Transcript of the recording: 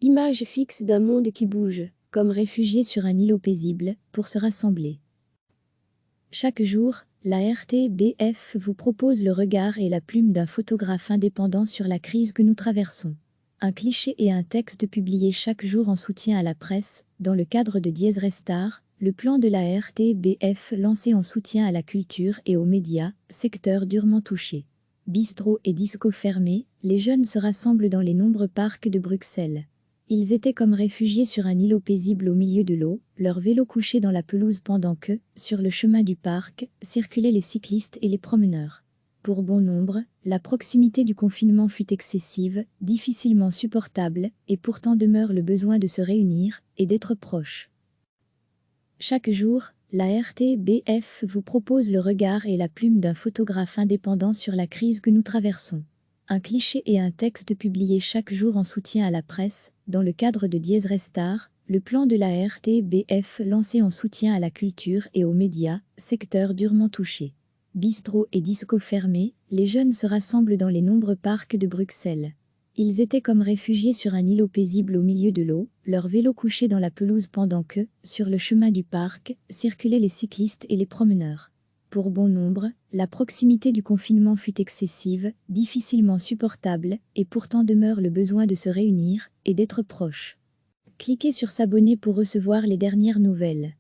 Image fixe d'un monde qui bouge, comme réfugiés sur un îlot paisible, pour se rassembler. Chaque jour, la RTBF vous propose le regard et la plume d'un photographe indépendant sur la crise que nous traversons. Un cliché et un texte publiés chaque jour en soutien à la presse, dans le cadre de Dies Restar, le plan de la RTBF lancé en soutien à la culture et aux médias, secteur durement touché. Bistrots et discos fermés, les jeunes se rassemblent dans les nombreux parcs de Bruxelles. Ils étaient comme réfugiés sur un îlot paisible au milieu de l'eau, leurs vélos couchés dans la pelouse pendant que, sur le chemin du parc, circulaient les cyclistes et les promeneurs. Pour bon nombre, la proximité du confinement fut excessive, difficilement supportable, et pourtant demeure le besoin de se réunir et d'être proches. Chaque jour, la RTBF vous propose le regard et la plume d'un photographe indépendant sur la crise que nous traversons. Un cliché et un texte publiés chaque jour en soutien à la presse, dans le cadre de Dies Restar, le plan de la RTBF lancé en soutien à la culture et aux médias, secteur durement touché. Bistrots et discos fermés, les jeunes se rassemblent dans les nombreux parcs de Bruxelles. Ils étaient comme réfugiés sur un îlot paisible au milieu de l'eau, leurs vélos couchés dans la pelouse pendant que, sur le chemin du parc, circulaient les cyclistes et les promeneurs. Pour bon nombre, la proximité du confinement fut excessive, difficilement supportable, et pourtant demeure le besoin de se réunir et d'être proches. Cliquez sur s'abonner pour recevoir les dernières nouvelles.